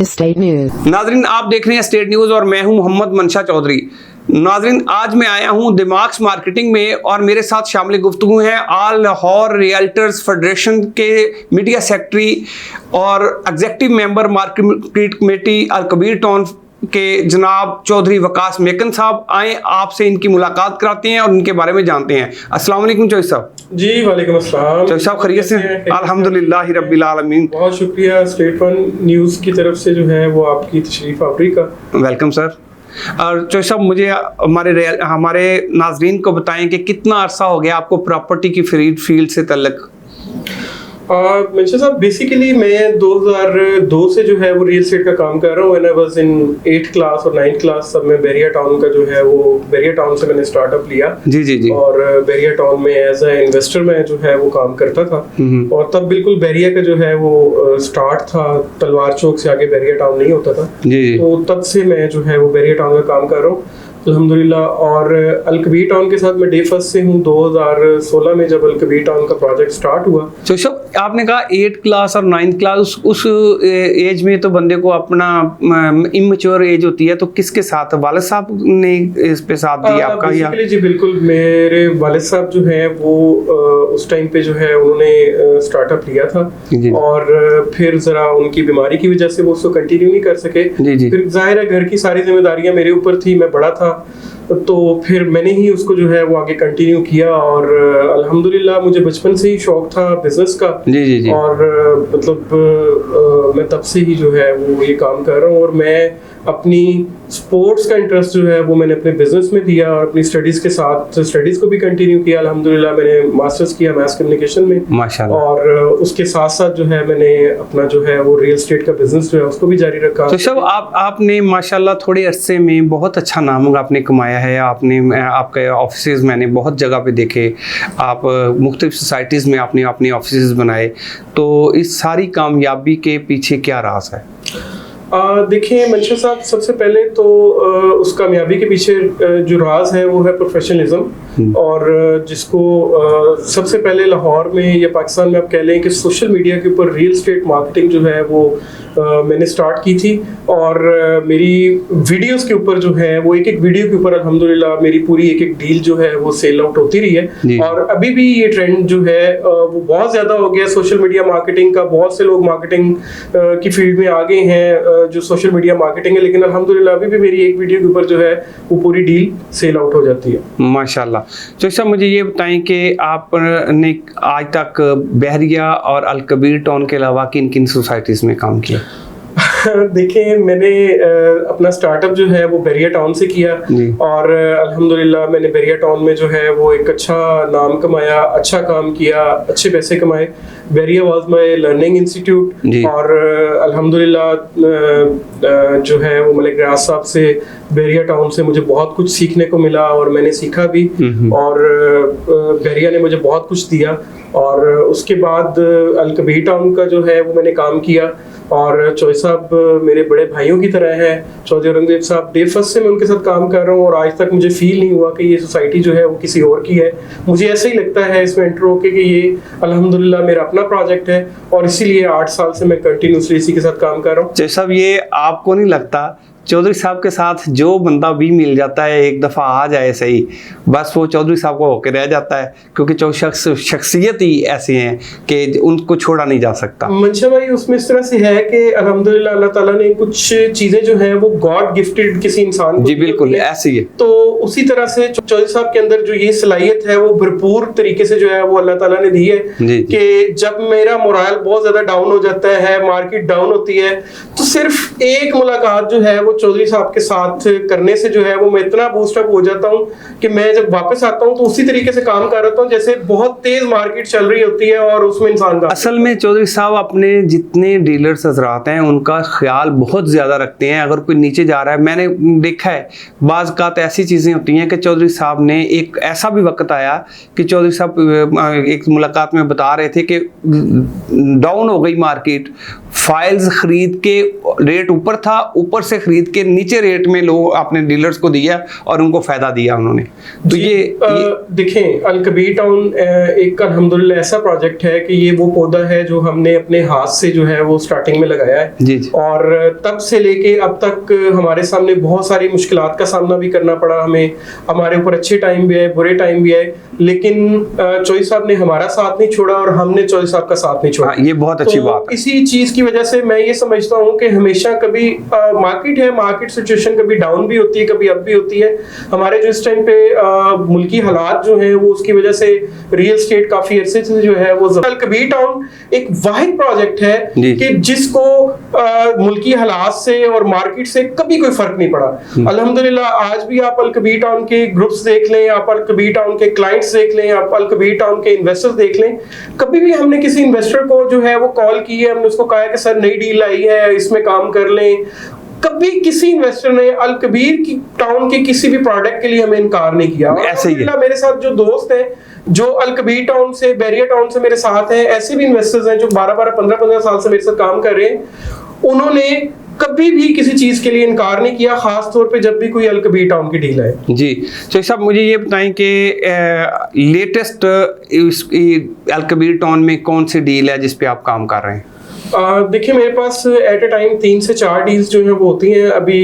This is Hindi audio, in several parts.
State news. नाजरीन, आप देख रहे हैं स्टेट न्यूज और मैं हूं मोहम्मद मंशा चौधरी। नाजरीन, आज मैं आया हूं दिमाग्स मार्केटिंग में और मेरे साथ शामिल गुफ्तगू हैं ऑल लाहौर रियल्टर्स फेडरेशन के मीडिया सेक्रेटरी और executive member market committee Al Kabir town के जनाब चौधरी वकास मेकन साहब। आए आपसे इनकी मुलाकात कराते हैं और इनके बारे में जानते हैं। अस्सलाम वालेकुम चौधरी साहब। जी वालेकुम अस्सलाम। चौधरी साहब खैरियत से? अल्हम्दुलिल्लाह रब्बिल आलमीन। बहुत शुक्रिया स्टेट वन न्यूज़ की तरफ से जो है वो आपकी तशरीफ आवरी का। Welcome sir. और चौधरी साहब, मुझे हमारे नाजरीन को बताएं कि कितना अरसा हो गया आपको प्रॉपर्टी की फील्ड से तल्लुक? मंशा साहब, बेसिकली मैं 2002 से जो है वो रियल एस्टेट का काम कर रहा हूँ। When I was in 8th class और 9th क्लास, तब मैं बैरिया टाउन का जो है वो बैरिया टाउन से मैंने स्टार्टअप लिया। जी जी जी। और बैरिया टाउन में एज अ इन्वेस्टर मैं जो है वो काम करता था। और तब बिल्कुल बैरिया का जो है वो स्टार्ट था, तलवार चौक से आगे बैरिया टाउन नहीं होता था। जी। तो तब से मैं जो है वो बैरिया टाउन का काम कर रहा हूँ अल्हम्दुलिल्लाह। और अलकबीर टाउन के साथ मैं डे फर्स्ट से हूँ। 2016 में जब अलकबीर टाउन का प्रोजेक्ट स्टार्ट हुआ। तो सब आपने कहा 8th क्लास और 9th क्लास, उस एज में तो बंदे को अपना इमेच्योर एज होती है, तो किसके साथ वालिद साहब ने इस पे साथ दिया आपका? या जी बिल्कुल, मेरे वालिद साहब जो है वो उस टाइम पे जो है उन्होंने स्टार्टअप लिया था। और फिर जरा उनकी बीमारी की वजह से वो उसको कंटिन्यू नहीं कर सके। फिर जाहिर है घर की सारी जिम्मेदारियां मेरे ऊपर थी, मैं बड़ा था, तो फिर मैंने ही उसको जो है वो आगे कंटिन्यू किया। और अल्हम्दुलिल्लाह मुझे बचपन से ही शौक था बिजनेस का। जी। और मतलब मैं तब से ही जो है वो ये काम कर रहा हूँ। और मैं अपनी स्पोर्ट्स का इंटरेस्ट जो है वो मैंने अपने बिजनेस में दिया और अपनी स्टडीज के साथ स्टडीज को भी कंटिन्यू किया। अल्हम्दुलिल्लाह मैंने मास्टर्स किया मैस कम्युनिकेशन में माशाल्लाह। और उसके साथ साथ जो है मैंने अपना जो है वो रियल एस्टेट का बिजनेस जो है उसको भी जारी रखा। तो सब आपने माशाल्लाह थोड़े अरसे में बहुत अच्छा नाम आपने कमाया है। आपने आपके ऑफिसेज मैंने बहुत जगह पे देखे, आप मुख्तलिफ सोसाइटीज़ में आपने अपने ऑफिसेज बनाए, तो इस सारी कामयाबी के पीछे क्या राज है? देखिए मंशा साहब, सबसे पहले तो उस कामयाबी के पीछे जो राज है वो है प्रोफेशनलिज्म। और जिसको सबसे पहले लाहौर में या पाकिस्तान में आप कह लें कि सोशल मीडिया के ऊपर रियल एस्टेट मार्केटिंग जो है वो मैंने स्टार्ट की थी। और मेरी वीडियोस के ऊपर जो है वो एक एक वीडियो के ऊपर अल्हम्दुलिल्लाह मेरी पूरी एक एक डील जो है वो सेल आउट होती रही है। और अभी भी ये ट्रेंड जो है वो बहुत ज़्यादा हो गया सोशल मीडिया मार्केटिंग का। बहुत से लोग मार्केटिंग की फील्ड में आ गए हैं जो सोशल मीडिया मार्केटिंग है, लेकिन अल्हम्दुलिल्लाह अभी भी मेरी एक वीडियो के ऊपर जो है वो पूरी डील सेल आउट हो जाती है माशाल्लाह। तो सर मुझे ये बताएं कि आपने आज तक बहरिया और अलकबीर टाउन के अलावा किन किन सोसाइटीज़ में काम किया? देखिए, मैंने अपना स्टार्टअप जो है वो बैरिया टाउन से किया। और अल्हम्दुलिल्लाह मैंने बैरिया टाउन में जो है वो एक अच्छा नाम कमाया, अच्छा काम किया, अच्छे पैसे कमाए। Bairia was my learning institute. और अल्हम्दुलिल्लाह जो है वो मलिक रियाज साहब से बैरिया टाउन से मुझे बहुत कुछ सीखने को मिला और मैंने सीखा भी। और बैरिया ने मुझे बहुत कुछ दिया। और उसके बाद अलकबीर टाउन का जो है वो मैंने काम किया। और चौधरी साहब मेरे बड़े भाइयों की तरह है। चौधरी औरंगजेब साहब डे फर्स्ट से मैं उनके साथ काम कर रहा हूँ और आज तक मुझे फील नहीं हुआ कि ये सोसाइटी जो है वो किसी और की है। मुझे ऐसे ही लगता है इसमें एंटर होके कि ये अल्हम्दुलिल्लाह मेरा अपना प्रोजेक्ट है। और इसीलिए 8 साल से मैं कंटिन्यूसली इसी के साथ काम कर रहा हूँ। चौधरी साहब, ये आपको नहीं लगता चौधरी साहब के साथ जो बंदा भी मिल जाता है एक दफ़ा आ जाए सही, बस वो चौधरी साहब को होकर रह जाता है, क्योंकि शख्सियत ही ऐसी हैं कि उनको छोड़ा नहीं जा सकता। मंशा भाई, उसमें इस तरह से है कि अल्हम्दुलिल्लाह अल्लाह ताला ने कुछ चीज़ें जो हैं वो गॉड गिफ्टेड किसी इंसान को। जी बिल्कुल ऐसी है। तो उसी तरह से चौधरी साहब के अंदर जो ये सलाहियत है वो भरपूर तरीके से जो है वो अल्लाह ताला ने दी है कि जब मेरा मोरल बहुत ज़्यादा डाउन हो जाता है, मार्केट डाउन होती है, तो सिर्फ एक मुलाकात जो है वो चौधरी साहब के साथ करने से जो है वो मैं इतना बूस्टअप हो जाता हूँ कि मैं जब वापस आता हूँ तो उसी तरीके से काम कर रहा हूँ जैसे बहुत तेज मार्केट चल रही होती है और उसमें इंसान का। असल में चौधरी साहब अपने जितने डीलर्स हजरात हैं उनका ख्याल बहुत ज़्यादा रखते हैं। अगर कोई नीचे जा रहा है, मैंने देखा है बाज़ कात ऐसी चीज़ें होती हैं कि चौधरी साहब ने एक ऐसा भी वक्त आया कि चौधरी साहब एक मुलाकात में बता रहे थे कि डाउन हो गई मार्केट, फाइल्स खरीद के रेट ऊपर था, ऊपर से खरीद खरीद के नीचे रेट में लोग अपने डीलर्स को दिया और उनको फायदा दिया उन्होंने। तो ये देखें, अल कबीर टाउन एक अल्हम्दुलिल्लाह ऐसा प्रोजेक्ट है कि ये वो पौधा है जो हमने अपने हाथ से जो है वो स्टार्टिंग में लगाया है जी जी। और तब से लेके अब तक हमारे सामने बहुत सारी मुश्किलात का सामना भी करना पड़ा हमें, हमारे ऊपर अच्छे टाइम भी आए, बुरे टाइम भी आए, लेकिन चौधरी साहब ने हमारा साथ नहीं छोड़ा और हमने चौधरी साहब का साथ नहीं छोड़ा। ये बहुत अच्छी बात है। इसी चीज की वजह से मैं ये समझता हूँ कि हमेशा कभी मार्केट है, मार्केट सिचुएशन कभी डाउन भी होती है, कभी अप भी होती है। हमारे जो इस टाइम पे मुल्की हालात जो है वो उसकी वजह से रियल एस्टेट काफी अरसे से जो है वो अल कबीर टाउन एक वाहिद प्रोजेक्ट है कि जिसको मुल्की हालात से और मार्केट से कभी कोई फर्क नहीं पड़ा। अल्हम्दुलिल्लाह आज भी आप अल कबीर टाउन के ग्रुप्स देख लें, आप अल कबीर टाउन के क्लाइंट्स देख लें, आप अल कबीर टाउन के इन्वेस्टर्स देख लें, कभी भी हमने किसी इन्वेस्टर को जो है वो कॉल की है, हमने उसको कहा है कि सर नई डील आई है, इसमें काम कर लें, कभी किसी इन्वेस्टर ने अल कबीर की टाउन के किसी भी प्रोडक्ट के लिए हमें इनकार नहीं किया। ऐसे ही मेरे साथ जो दोस्त हैं जो अल कबीर टाउन से, बैरिया टाउन से मेरे साथ हैं, ऐसे भी इन्वेस्टर्स हैं जो 12-12, 15-15 साल से मेरे साथ काम कर रहे हैं, उन्होंने कभी भी किसी चीज के लिए इनकार नहीं किया, खास तौर पे जब भी कोई अल कबीर टाउन की डील है। जी तो साहब मुझे ये बताएं कि लेटेस्ट अल कबीर टाउन में कौन सी डील है जिस पे आप काम कर रहे हैं? देखिए मेरे पास एट ए टाइम 3 से 4 डील्स जो है वो होती हैं। अभी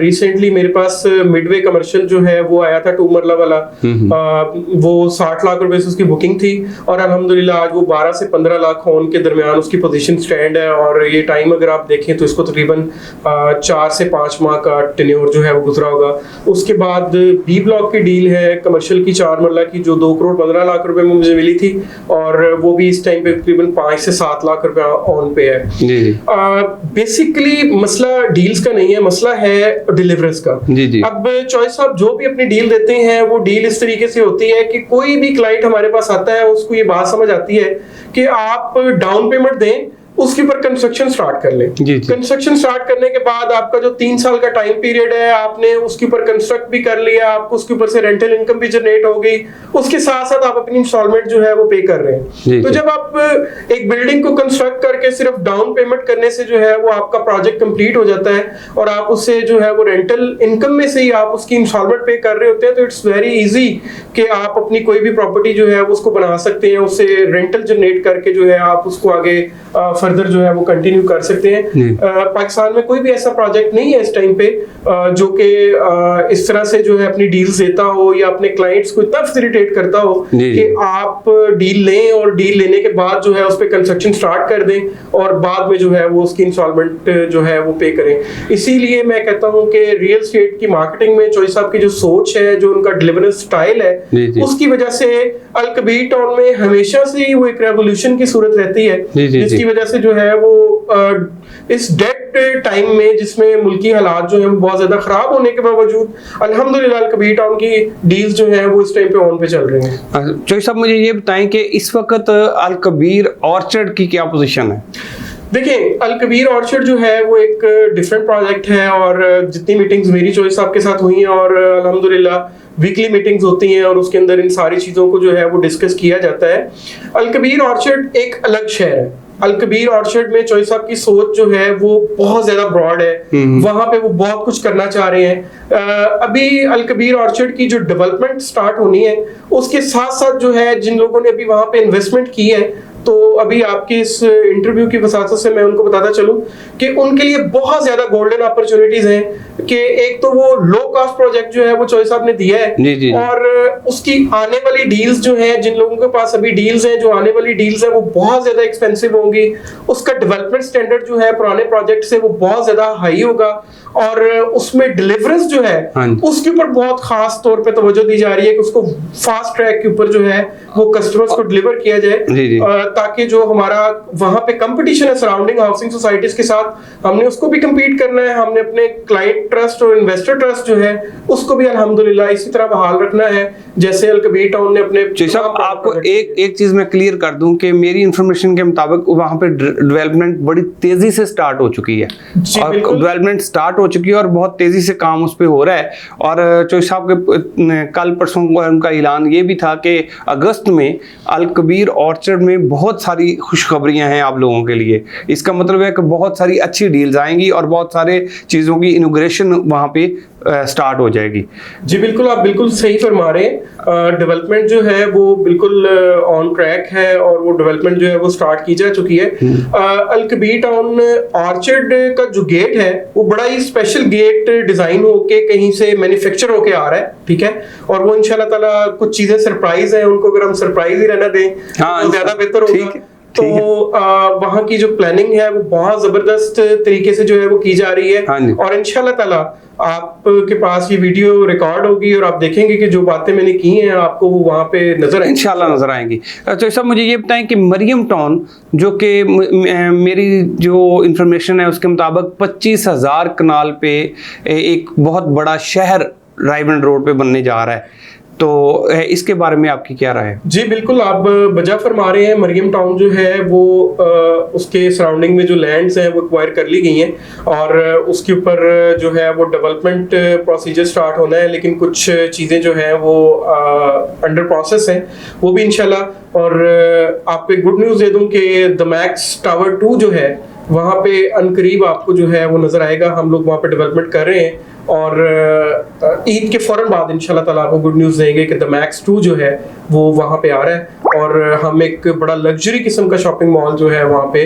रिसेंटली मेरे पास मिडवे कमर्शियल जो है वो आया था 2 मरला वाला, वो 60 लाख रुपए से उसकी बुकिंग थी और अल्हम्दुलिल्लाह आज वो 12 से 15 लाख होन के दरमियान उसकी पोजीशन स्टैंड है और ये टाइम अगर आप देखें तो इसको तकरीबन 4 से 5 माह का टेन्योर जो है वो गुजरा होगा। उसके बाद बी ब्लॉक की डील है कमर्शियल की 4 मरला की जो 2 करोड़ 15 लाख रुपए में मुझे मिली थी और वो भी इस टाइम पे तकरीबन 5 से 7 लाख रुपए ऑन पे है। बेसिकली मसला डील्स का नहीं है, मसला है डिलीवरेंस का। अब चॉइस साहब जो भी अपनी डील देते हैं वो डील इस तरीके से होती है कि कोई भी क्लाइंट हमारे पास आता है उसको ये बात समझ आती है कि आप डाउन पेमेंट दें, उसके ऊपर कंस्ट्रक्शन स्टार्ट कर लें। कंस्ट्रक्शन स्टार्ट करने के बाद आपका जो 3 साल का टाइम पीरियड है, आपने उसके ऊपर कंस्ट्रक्ट भी कर लिया, आपको उसके ऊपर से रेंटल इनकम भी जनरेट हो गई, उसके साथ साथ आप अपनी इंस्टॉलमेंट जो है वो पे कर रहे हैं। तो जब आप एक बिल्डिंग को कंस्ट्रक्ट करके सिर्फ डाउन पेमेंट करने से जो है वो आपका प्रोजेक्ट कंप्लीट हो जाता है और आप उससे जो है वो रेंटल इनकम में से ही आप उसकी इंस्टॉलमेंट पे कर रहे होते हैं, तो इट्स वेरी इजी कि आप अपनी कोई भी प्रॉपर्टी जो है उसको बना सकते हैं, उससे रेंटल जनरेट करके जो है आप उसको आगे फर्दर जो है वो कंटिन्यू कर सकते हैं। पाकिस्तान में कोई भी ऐसा प्रोजेक्ट नहीं है इस टाइम पे जो कि इस तरह से जो है अपनी डील्स देता हो या अपने क्लाइंट्स को इतना फैसिलिटेट करता हो कि आप डील लें और डील लेने के बाद जो है उस पे कंस्ट्रक्शन स्टार्ट कर दें और बाद में जो है वो उसकी इंस्टॉलमेंट जो है वो पे करें। इसीलिए मैं कहता हूं कि रियल एस्टेट की मार्केटिंग में चॉइस साहब की जो सोच है, जो उनका डिलीवरी स्टाइल है, उसकी वजह से अल कबीर टाउन में हमेशा से ही वो एक रेवोल्यूशन की सूरत रहती है, जिसकी वजह से जो है वो इस डेड टाइम में जिसमें मुल्की हालात जो है वो बहुत ज्यादा खराब होने के बावजूद अल्हम्दुलिल्लाह अल कबीर टाउन की डील्स जो है वो इस टाइम पे ऑन पे चल रही हैं। चौधरी साहब मुझे ये बताएं कि इस वक्त अल कबीर ऑर्चर्ड की क्या पोजीशन है? देखिए अल कबीर ऑर्चर्ड जो है वो एक डिफरेंट प्रोजेक्ट है और जितनी मीटिंग्स मेरी चॉइस साहब के साथ हुई हैं और अल्हम्दुलिल्लाह वीकली मीटिंग्स होती हैं और उसके अंदर इन सारी चीज़ों को जो है वो डिस्कस किया जाता है। अल कबीर ऑर्चर्ड एक अलग शहर है। अल कबीर ऑर्चर्ड में चॉइस साहब की सोच जो है वो बहुत ज्यादा ब्रॉड है, वहां पे वो बहुत कुछ करना चाह रहे हैं। अभी अल कबीर ऑर्चर्ड की जो डेवलपमेंट स्टार्ट होनी है उसके साथ साथ जो है जिन लोगों ने अभी वहां पे इन्वेस्टमेंट की है, तो अभी आपके इस इंटरव्यू की वसात से मैं उनको बताता चलूं कि उनके लिए बहुत ज्यादा गोल्डन अपॉर्चुनिटीज हैं कि एक तो वो लो कॉस्ट प्रोजेक्ट जो है वो चॉइस साहब ने दिया है और उसकी आने वाली डील्स जो हैं, जिन लोगों के पास अभी डील्स हैं, जो आने वाली डील्स हैं वो बहुत ज्यादा एक्सपेंसिव होंगी। उसका डेवलपमेंट स्टैंडर्ड जो है पुराने प्रोजेक्ट से वो बहुत ज्यादा हाई होगा और उसमें डिलीवरेंस जो है उसके ऊपर बहुत खास तौर पे तवज्जो दी जा रही है कि उसको फास्ट ट्रैक के ऊपर जो है वो कस्टमर्स को डिलीवर किया जाए ताकि जो हमारा वहां पे कंपटीशन है सराउंडिंग हाउसिंग सोसाइटीज के साथ, हमने उसको भी compete करना है, हमने अपने क्लाइंट ट्रस्ट और इन्वेस्टर ट्रस्ट जो है उसको भी अल्हम्दुलिल्लाह इसी तरह बहाल रखना है जैसे अल कबीर टाउन ने अपने। साहब आपको एक चीज मैं क्लियर कर दूं कि मेरी इंफॉर्मेशन के मुताबिक वहां पे डेवलपमेंट बड़ी तेजी से स्टार्ट हो चुकी है और डेवलपमेंट स्टार्ट हो चुकी है और बहुत तेजी से काम उस पे हो रहा है। और चौधरी साहब के कल परसों उनका ऐलान ये भी था कि अगस्त में अल कबीर ऑर्चर्ड में बहुत सारी खुशखबरियां हैं आप लोगों के लिए। इसका मतलब है कि बहुत सारी अच्छी डील्स आएंगी और बहुत सारे चीज़ों की इनोग्रेशन वहाँ पे स्टार्ट हो जाएगी। जी बिल्कुल, आप बिल्कुल सही फरमा रहे हैं। डेवलपमेंट जो है वो बिल्कुल ऑन ट्रैक है और वो डेवलपमेंट जो है वो स्टार्ट की जा चुकी है। अल कबीर टाउन ऑर्चर्ड का जो गेट है वो बड़ा ही स्पेशल गेट डिजाइन होके कहीं से मैन्युफैक्चर होके आ रहा है, ठीक है, और वो इंशाल्लाह ताला कुछ चीजें सरप्राइज है, उनको अगर हम सरप्राइज ही रहना दें तो ज्यादा बेहतर होगा। तो वहाँ की जो प्लानिंग है वो बहुत जबरदस्त तरीके से जो है वो की जा रही है, और इंशाल्लाह ताला आपके पास ये वीडियो रिकॉर्ड होगी और आप देखेंगे कि जो बातें मैंने की हैं आपको वो वहाँ पे नजर इंशाल्लाह नजर आएंगी। तो सब मुझे ये बताएं कि मरियम टाउन, जो कि मेरी जो इंफॉर्मेशन है उसके मुताबिक 25,000 कनाल पे एक बहुत बड़ा शहर रायबंद रोड पे बनने जा रहा है, तो इसके बारे में आपकी क्या राय है? जी बिल्कुल, आप बजा फरमा रहे हैं। मरियम टाउन जो है वो उसके सराउंडिंग में जो लैंड्स हैं वो एक्वायर कर ली गई हैं और उसके ऊपर जो है वो डेवलपमेंट प्रोसीजर स्टार्ट होना है, लेकिन कुछ चीज़ें जो हैं वो अंडर प्रोसेस हैं, वो भी इंशाल्लाह। और आपको एक गुड न्यूज़ दे दूं कि द मैक्स टावर 2 जो है वहाँ पे अनकरीब आपको जो है वो नज़र आएगा। हम लोग वहाँ पे डेवलपमेंट कर रहे हैं और ईद के फौरन बाद इंशाल्लाह ताला आपको गुड न्यूज़ देंगे कि द मैक्स 2 जो है वो वहाँ पे आ रहा है और हम एक बड़ा लग्जरी किस्म का शॉपिंग मॉल जो है वहाँ पे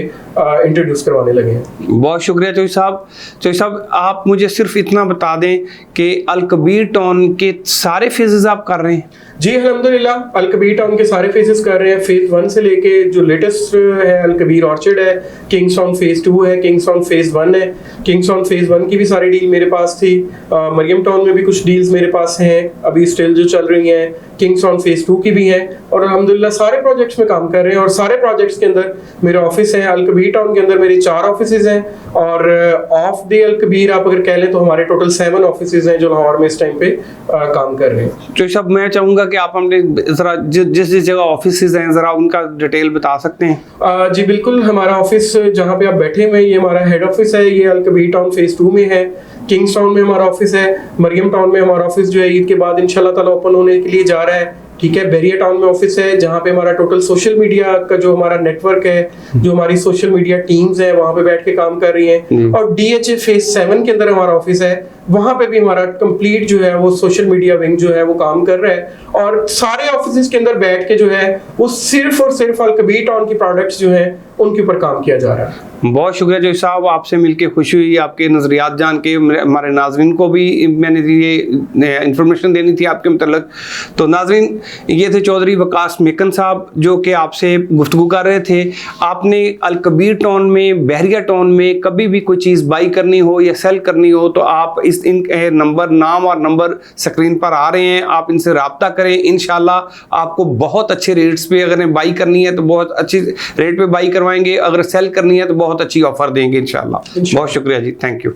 इंट्रोड्यूस करवाने लगे हैं। बहुत शुक्रिया चौधरी साहब। चौधरी साहब, आप मुझे सिर्फ इतना बता दें कि अल कबीर टाउन के सारे फेजेस आप कर रहे हैं? जी अल्हम्दुलिल्लाह, अल कबीर टाउन के सारे फेजेस कर रहे हैं। फेज 1 से लेके जो लेटेस्ट है अल कबीर ऑर्चर्ड है, किंग्स टाउन फेज 2 है, किंग्स टाउन फेज 1 है। किंग्स टाउन फेज 1 की भी सारी डील मेरे पास थी। मरियम टाउन में भी कुछ डील्स मेरे पास हैं अभी स्टिल जो चल रही हैं। किंग्स टाउन फेज 2 की भी है और अल्हम्दुलिल्लाह सारे प्रोजेक्ट्स में काम कर रहे हैं और सारे प्रोजेक्ट्स के अंदर मेरे ऑफिस हैं। अल कबीर टाउन के अंदर मेरे 4 ऑफिसेज हैं और ऑफ द अल कबीर आप अगर कह लें तो हमारे टोटल 7 ऑफिसेज हैं जो लाहौर में इस टाइम पे काम कर रहे हैं। तो सब मैं चाहूंगा कि आप हमने जरा जिस जगह ऑफिसेज हैं जरा उनका डिटेल बता सकते हैं? जी बिल्कुल, हमारा ऑफिस जहाँ पे आप बैठे हुए हैं ये हमारा हेड ऑफिस है, ये अल कबीर टाउन फेज 2 में है। किंग्स टाउन में हमारा ऑफिस है। मरियम टाउन में हमारा ऑफिस जो है ईद के बाद इंशाल्लाह ताला ओपन होने के लिए जा रहा है, ठीक है। बैरिया टाउन में ऑफिस है जहाँ पे हमारा टोटल सोशल मीडिया का जो हमारा नेटवर्क है, जो हमारी सोशल मीडिया टीम्स है वहाँ पे बैठ के काम कर रही हैं। और DHA फेज 7 के अंदर हमारा ऑफिस है, वहाँ पे भी हमारा कंप्लीट जो है वो सोशल मीडिया विंग जो है वो काम कर रहा है और सारे ऑफिस के अंदर बैठ के जो है वो सिर्फ और सिर्फ अल कबीर टाउन की प्रोडक्ट्स जो है उनके ऊपर काम किया जा रहा है। बहुत शुक्रिया जो साहब, आपसे मिलके खुशी हुई, आपके नज़रियात जान के। हमारे नाजरीन को भी मैंने ये इंफॉर्मेशन देनी थी आपके मतलब। तो नाजरीन, ये थे चौधरी वकास मेकन साहब जो कि आपसे गुफ्तगू कर रहे थे। आपने अल कबीर टाउन में, बहरिया टाउन में कभी भी कोई चीज़ बाई करनी हो या सेल करनी हो तो आप इन नंबर, नाम और नंबर स्क्रीन पर आ रहे हैं, आप इनसे रब्ता करें। इंशाल्लाह आपको बहुत अच्छे रेट्स पे अगर बाई करनी है तो बहुत अच्छी रेट पे बाई करवाएंगे, अगर सेल करनी है तो बहुत अच्छी ऑफर देंगे इंशाल्लाह। बहुत शुक्रिया जी, थैंक यू।